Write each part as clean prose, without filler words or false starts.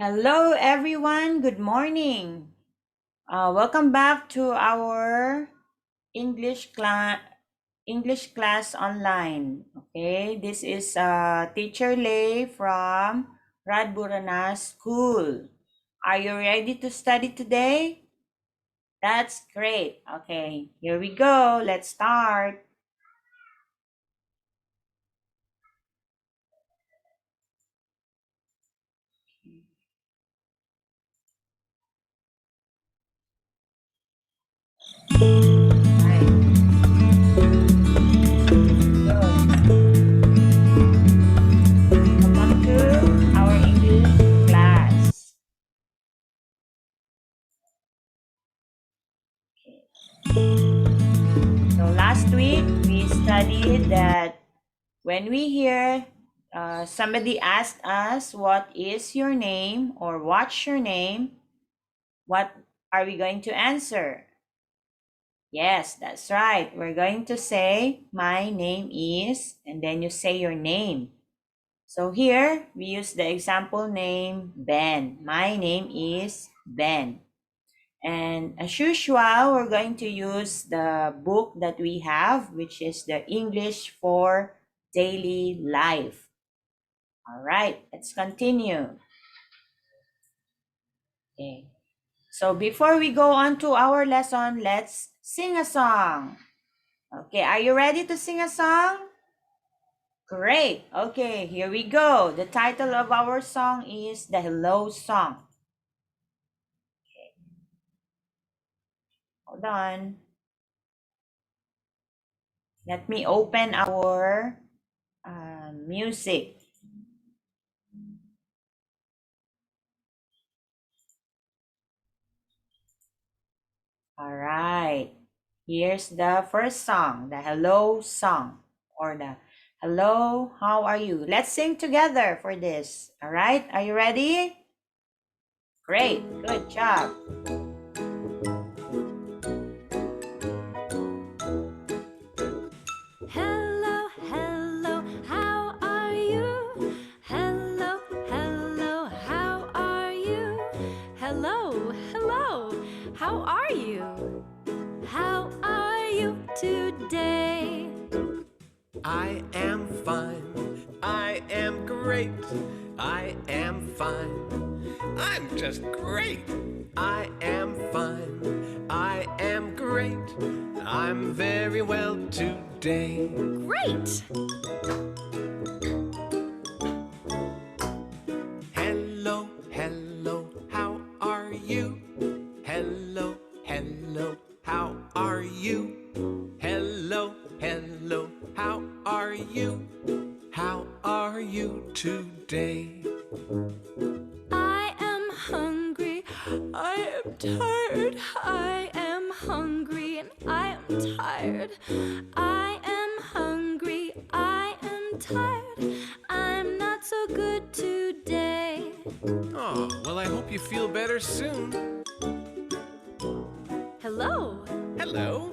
Hello, everyone. Good morning. Welcome back to our English class. English class online. Okay, this is Teacher Lay from Radburana School. Are you ready to study today? That's great. Okay, here we go. Let's start. Right. Welcome to our English class. So last week we studied that when we hear somebody ask us, what is your name or what's your name? What are we going to answer? Yes, that's right. We're going to say, my name is, and then you say your name. So here we use the example name Ben. My name is Ben. And as usual, we're going to use the book that we have, which is the English for Daily Life. All right, let's continue. Okay. So before we go on to our lesson, let's sing a song. Okay, are you ready to sing a song? Great. Okay, here we go. The title of our song is the Hello Song. Okay. Hold on. Let me open our music. All right. Here's the first song, the Hello Song, or the Hello, how are you? Let's sing together for this. All right, are you ready? Great, good job. Hello, hello, how are you? Hello, hello, how are you? Hello, hello, how are you? How are you today? I am fine. I am great. I am fine. I'm just great. I am fine. I am great. I'm very well today. Great! Hello, hello, how are you? Hello, hello, how are you? Hello, hello, how are you? How are you today? I am hungry, I am tired, I am hungry and I am tired. I am hungry, I am tired, I'm not so good today. Oh, well, I hope you feel better soon. Hello, Hello.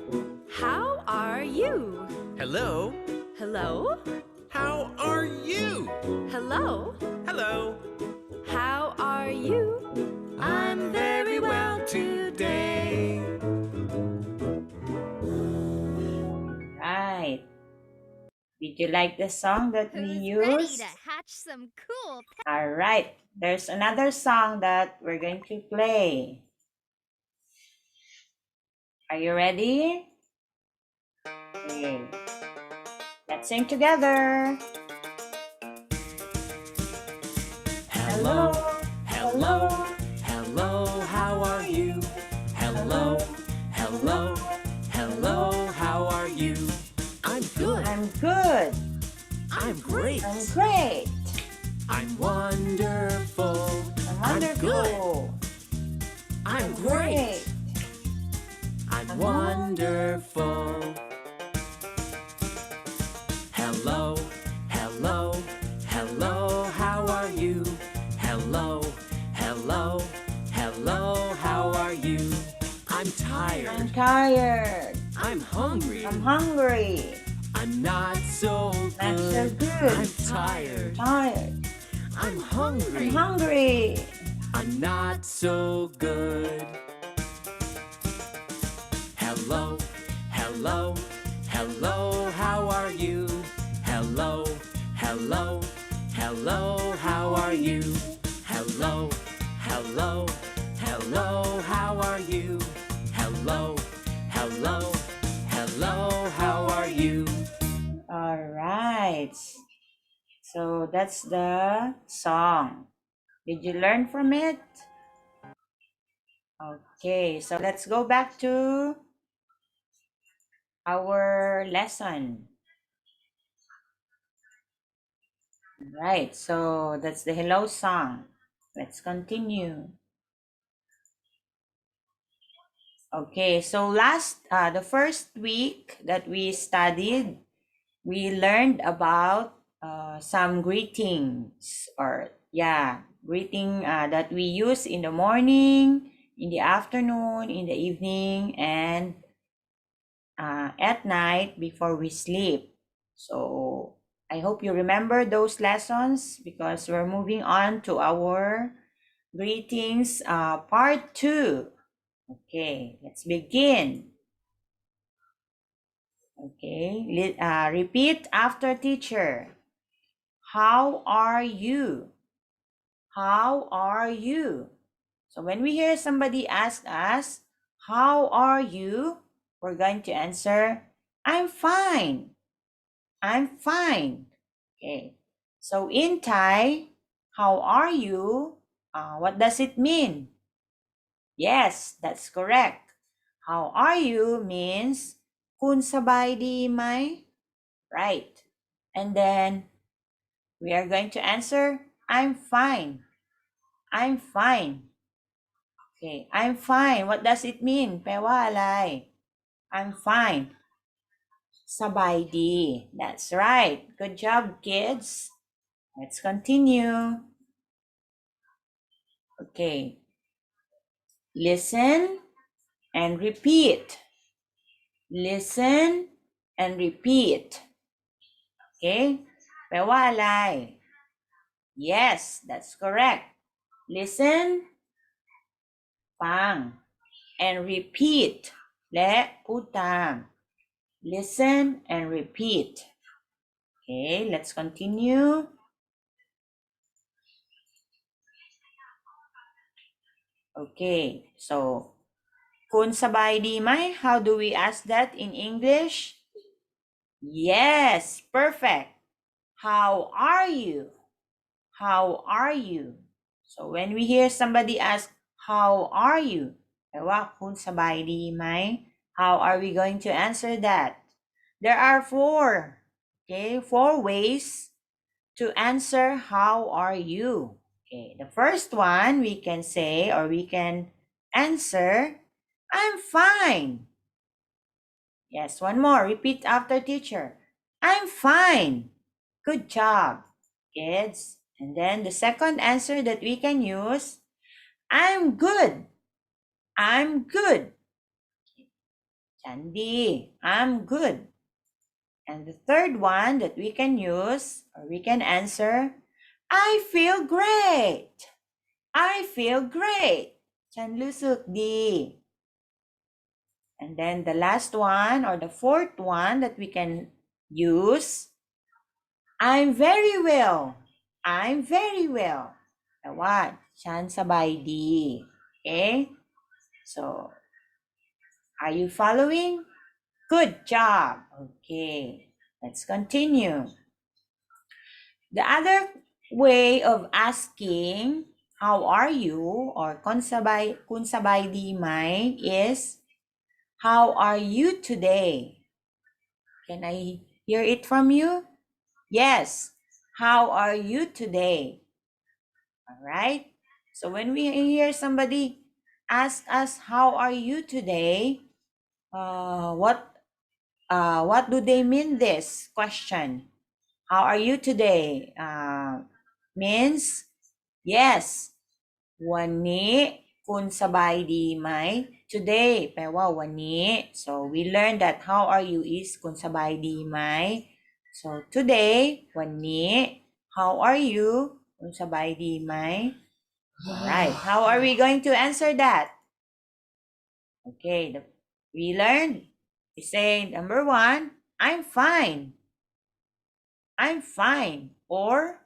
how are you? Hello. Hello, How are you? hello, Hello. how are you? I'm very well today. Right. Did you like the song that we Who's ready used? to hatch some cool All right. There's another song that we're going to play. Are you ready? Okay. Let's sing together. Hello. Hello. Hello. How are you? Hello. Hello. Hello. How are you? I'm good. I'm good. I'm great. I'm great. I'm wonderful. I'm I'm good. wonderful. I'm great. I'm wonderful. Hello, hello, hello, how are you? Hello, hello, hello, how are you? I'm I'm tired. tired. I'm hungry. I'm hungry. I'm not so good. Not so good. I'm tired. Tired. I'm hungry. I'm hungry. I'm not so good. Hello, hello, hello, how are you? Hello, hello, hello, how are you? Hello, hello, hello, how are you? Hello, hello, hello, how are you? All right. So that's the song. Did you learn from it? Okay, so let's go back to our lesson. Right, so that's the hello song. Let's continue. Okay, so the first week that we studied, we learned about some greetings greeting that we use in the morning, in the afternoon, in the evening, and at night before we sleep. So I hope you remember those lessons because we're moving on to our greetings part 2. Okay, let's begin. Okay, repeat after teacher. How are you? How are you? So when we hear somebody ask us, how are you? We're going to answer, I'm fine. I'm fine. Okay. So in Thai, how are you? What does it mean? Yes, that's correct. How are you means คุณสบายดีไหม? Right. And then we are going to answer, I'm fine. I'm fine. Okay, I'm fine. What does it mean? แปลว่าอะไร? I'm fine. สบายดี That's right. Good job, kids. Let's continue. Okay. Listen and repeat. Listen and repeat. Okay? แปลว่าอะไร? Yes, that's correct. Listen ฟัง and repeat และพูดตาม Listen and repeat. Okay, let's continue. Okay, so คุณสบายดีไหม? How do we ask that in English? Yes, perfect. How are you? How are you? So when we hear somebody ask, how are you? แปลว่าคุณสบายดีไหม? How are we going to answer that? There are four ways to answer how are you. Okay, the first one we can say or we can answer, I'm fine. Yes, one more. Repeat after teacher. I'm fine. Good job, kids. And then the second answer that we can use, I'm good. I'm good. ฉันดี I'm good. And the third one that we can use or we can answer, I feel great. I feel great. ฉันรู้สึกดี And then the last one or the fourth one that we can use, I'm very well. I'm very well. แต่ว่าฉันสบายดี Okay? So, are you following? Good job. Okay, let's continue. The other way of asking, how are you? Or คุณสบายดีไหม is, how are you today? Can I hear it from you? Yes. How are you today? All right. So when we hear somebody ask us, how are you today? What do they mean this question? How are you today? Means, yes. วันนี้คุณสบายดีไหม? Today แปลว่าวันนี้ So we learned that how are you is คุณสบายดีไหม? So today วันนี้ how are you? คุณสบายดีไหม? All right. How are we going to answer that? Okay. We learned. We say number one, I'm fine. I'm fine. Or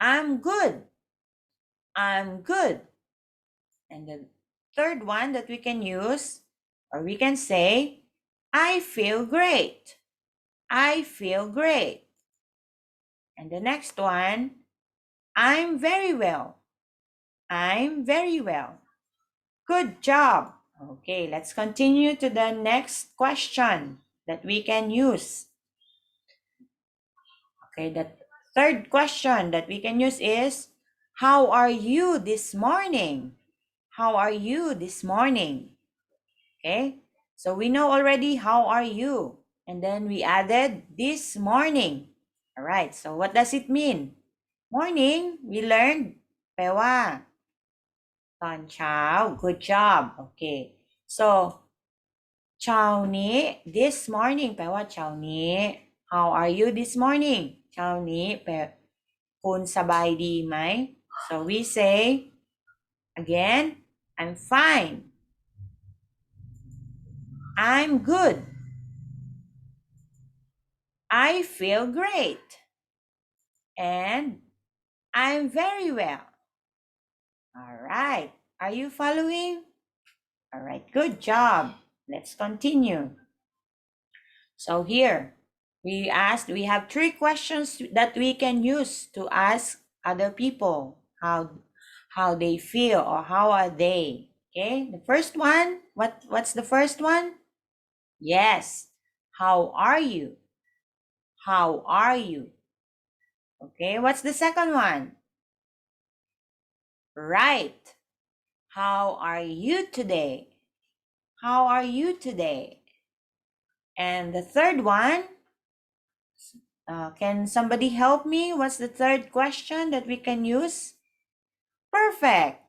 I'm good. I'm good. And the third one that we can use, or we can say, I feel great. I feel great. And the next one, I'm very well. I'm very well. Good job. Okay, let's continue to the next question that we can use. Okay, the third question that we can use is, how are you this morning? How are you this morning? Okay, so we know already how are you, and then we added this morning. All right, so what does it mean? Morning, we learned แปลว่าตอนเช้า good job. Okay, so เช้านี้ this morning แปลว่าเช้านี้ how are you this morning เช้านี้แปลคุณสบายดีไหม so we say again I'm fine, I'm good, I feel great, and I'm very well. All right, are you following? All right, good job. Let's continue. So here we have 3 questions that we can use to ask other people how they feel or how are they. Okay, the first one, what's the first one? Yes, how are you? How are you? Okay, what's the second one? Right, how are you today? How are you today? And the third one, can somebody help me? What's the third question that we can use? Perfect.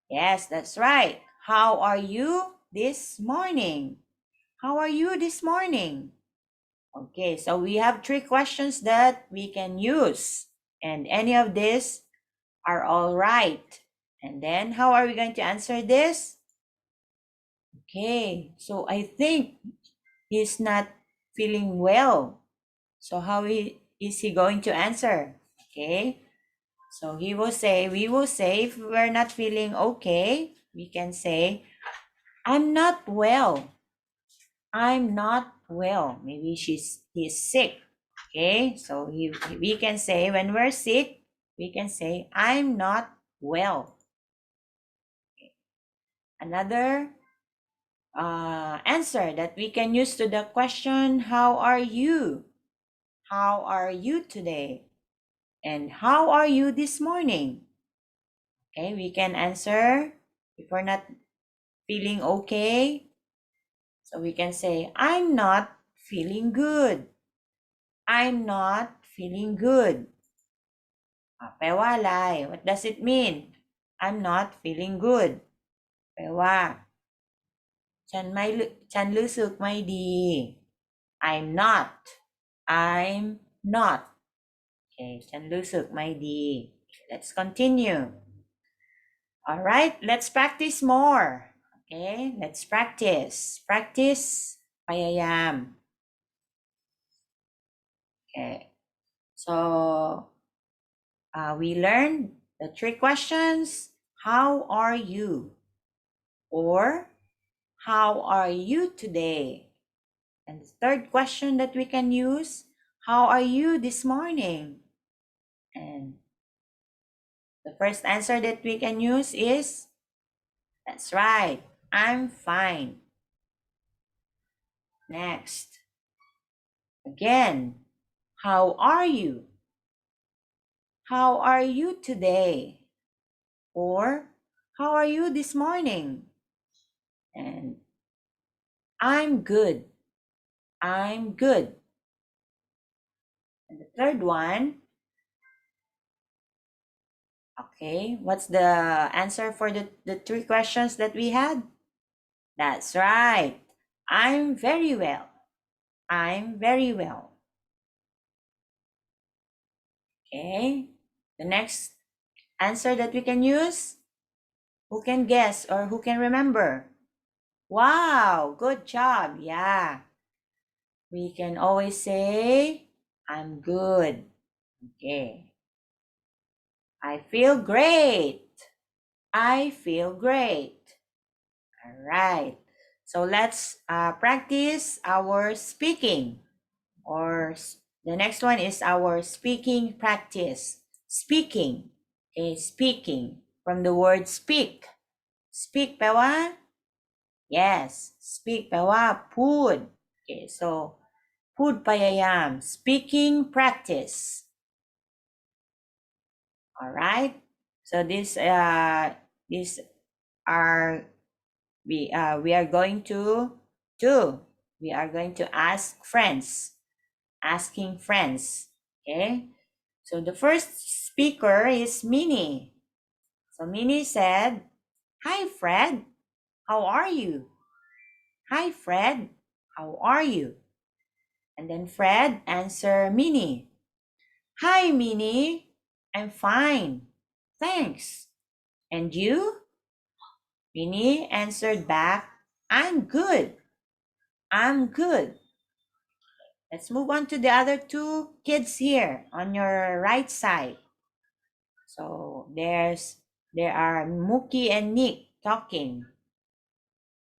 Yes, that's right. How are you this morning? How are you this morning? Okay, so we have 3 questions that we can use, and any of these are all right. And then how are we going to answer this? Okay, so I think he's not feeling well. So how is he going to answer? Okay, so we will say, if we're not feeling okay, we can say, I'm not well. I'm not well. Maybe he's sick. Okay, so we can say when we're sick, we can say, I'm not well. Okay. Another answer that we can use to the question, how are you? How are you today? And how are you this morning? Okay, we can answer if we're not feeling okay. So we can say, I'm not feeling good. I'm not feeling good. แปลว่าอะไร What does it mean? I'm not feeling good. แปลว่าฉันรู้สึกไม่ดี I'm not. I'm not. Okay, ฉันรู้สึกไม่ดี Let's continue. All right, let's practice more. Okay, let's practice. Practice พยายาม Okay, so we learned the 3 questions. How are you? Or how are you today? And the third question that we can use, how are you this morning? And the first answer that we can use is, that's right, I'm fine. Next, again, how are you? How are you today? Or how are you this morning? And I'm good. I'm good. And the third one, okay, what's the answer for the 3 questions that we had? That's right. I'm very well. I'm very well. Okay, the next answer that we can use? Who can guess or who can remember? Wow, good job. Yeah. We can always say, I'm good. Okay. I feel great. I feel great. All right. So let's practice our speaking. The next one is our speaking practice. Speaking. Okay, speaking. From the word speak. Speak แปลว่า yes. Speak แปลว่าพูด Okay, so พูดพยายาม speaking practice. All right. So this are we are going to do. We are going to ask friends. Asking friends. Okay. So the first speaker is Minnie. So Minnie said, "Hi Fred, how are you? Hi Fred, how are you?" And then Fred answered Minnie, "Hi Minnie, I'm fine. Thanks. And you?" Minnie answered back, "I'm good. I'm good." Let's move on to the other two kids here on your right side. So there are Mookie and Nick talking.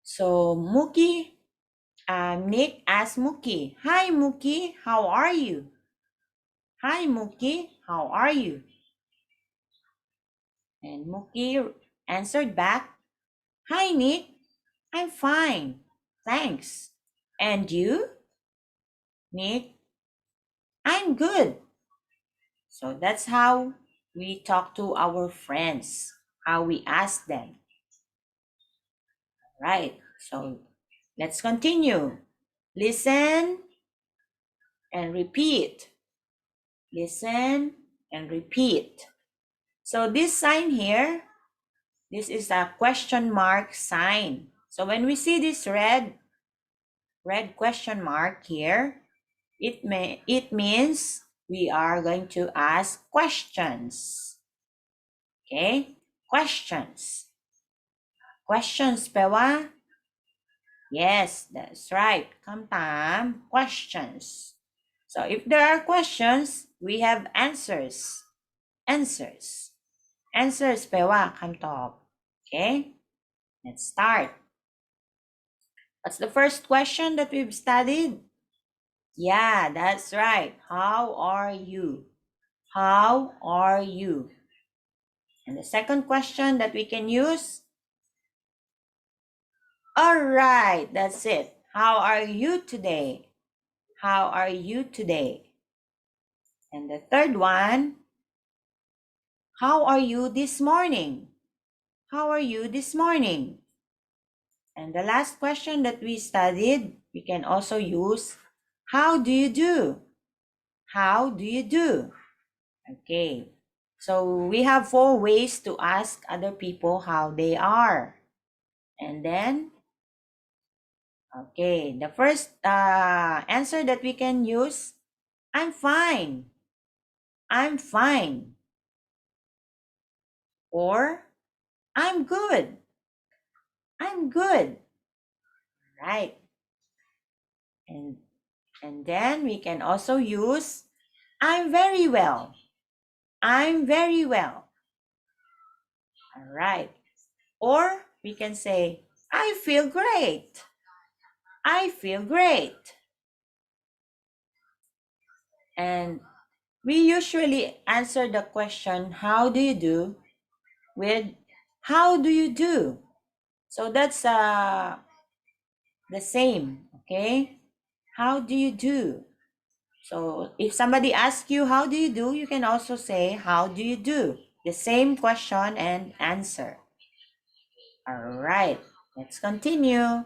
So Nick asked Mookie, "Hi Mookie, how are you? Hi Mookie, how are you?" And Mookie answered back, "Hi Nick, I'm fine. Thanks. And you?" Nick, "I'm good." So that's how we talk to our friends, how we ask them. Right. So let's continue. Listen and repeat. Listen and repeat. So this sign here, this is a question mark sign. So when we see this red question mark here, it means we are going to ask questions. Okay? Questions. Questions แปลว่า yes, that's right คำถาม questions. So if there are questions, we have answers. Answers. Answers แปลว่าคำตอบ Okay? Let's start. What's the first question that we've studied? Yeah, that's right. How are you? How are you? And the second question that we can use? All right, that's it. How are you today? How are you today? And the third one, how are you this morning? How are you this morning? And the last question that we studied, we can also use, how do you do? How do you do? Okay, so we have 4 ways to ask other people how they are. And then, okay, the first answer that we can use, I'm fine. I'm fine. Or, I'm good. I'm good. Right. And then we can also use, I'm very well. I'm very well. All right. Or we can say, I feel great. I feel great. And we usually answer the question, how do you do, with how do you do? So that's the same, okay? How do you do? So if somebody asks you, how do you do? You can also say, how do you do? The same question and answer. All right, let's continue.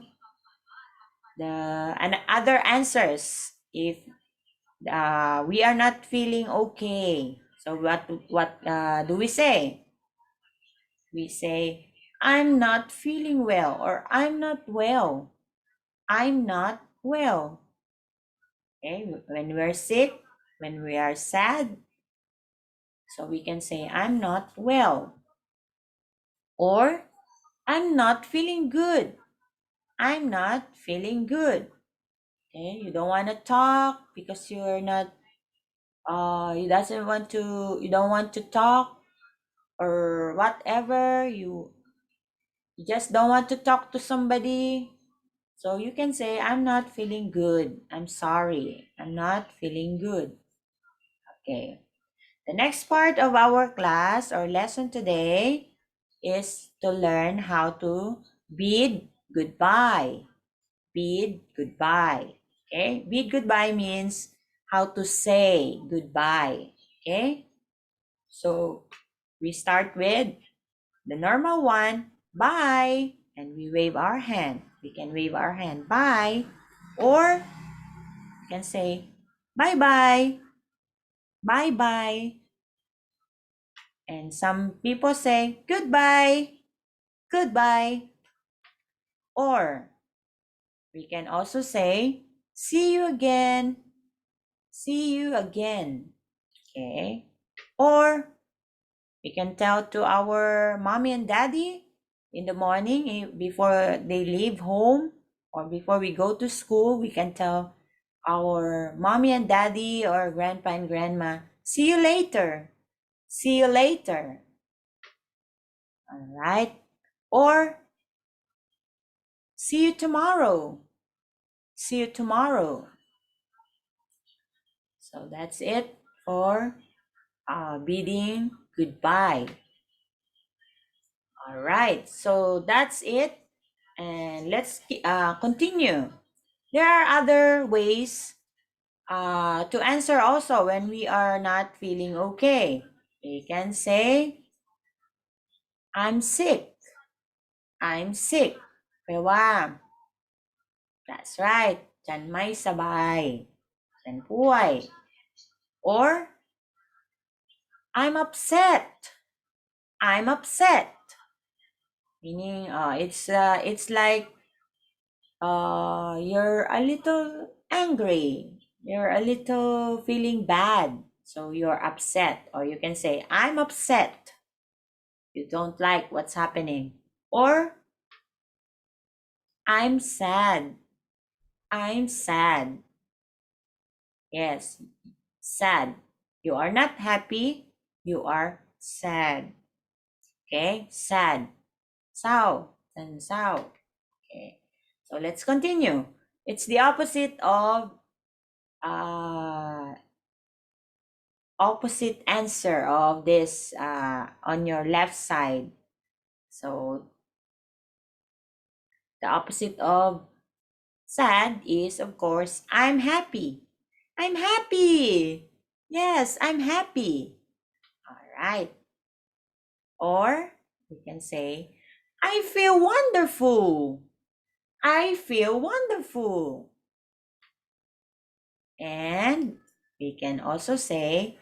And other answers. If we are not feeling okay, so what do we say? We say, I'm not feeling well, or I'm not well. I'm not well. Okay, when we're sick, when we are sad, So we can say, I'm not well. Or, I'm not feeling good. I'm not feeling good. Okay, you don't want to talk because you're not, you don't want to talk or whatever. You just don't want to talk to somebody. So you can say, I'm not feeling good. I'm sorry. I'm not feeling good. Okay. The next part of our class or lesson today is to learn how to bid goodbye. Bid goodbye. Okay. Bid goodbye means how to say goodbye. Okay. So we start with the normal one, bye, and we wave our hand. We can wave our hand, bye, or we can say, bye-bye, bye-bye. And some people say, goodbye, goodbye. Or we can also say, see you again, see you again. Okay. Or we can tell to our mommy and daddy in the morning before they leave home or before we go to school, we can tell our mommy and daddy or grandpa and grandma, see you later. See you later. All right. Or see you tomorrow. See you tomorrow. So that's it for bidding goodbye. All right. So that's it. And let's continue. There are other ways to answer also when we are not feeling okay. We can say, I'm sick. I'm sick.แปลว่า that's right. ฉันไม่สบาย ฉันป่วย or I'm upset. I'm upset. Meaning, it's like you're a little angry. You're a little feeling bad. So you're upset. Or you can say, I'm upset. You don't like what's happening. Or I'm sad. I'm sad. Yes, sad. You are not happy. You are sad. Okay, sad. เศร้า ฉันเศร้า Okay, so let's continue. It's the opposite of opposite answer of this on your left side. So the opposite of sad is, of course, I'm happy. I'm happy. Yes, I'm happy. All right. Or we can say, I feel wonderful. I feel wonderful. And we can also say,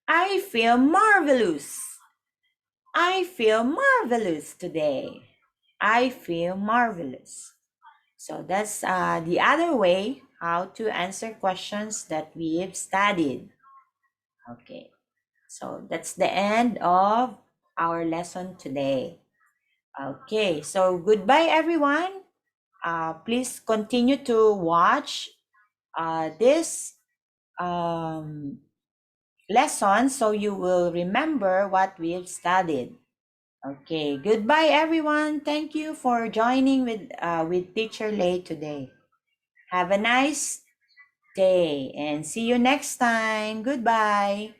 I feel marvelous. I feel marvelous today. I feel marvelous. So that's the other way how to answer questions that we've studied. Okay, so that's the end of our lesson today. Okay, so goodbye everyone. Please continue to watch this lesson so you will remember what we've studied. Okay, goodbye everyone. Thank you for joining with Teacher Lay today. Have a nice day and see you next time. Goodbye.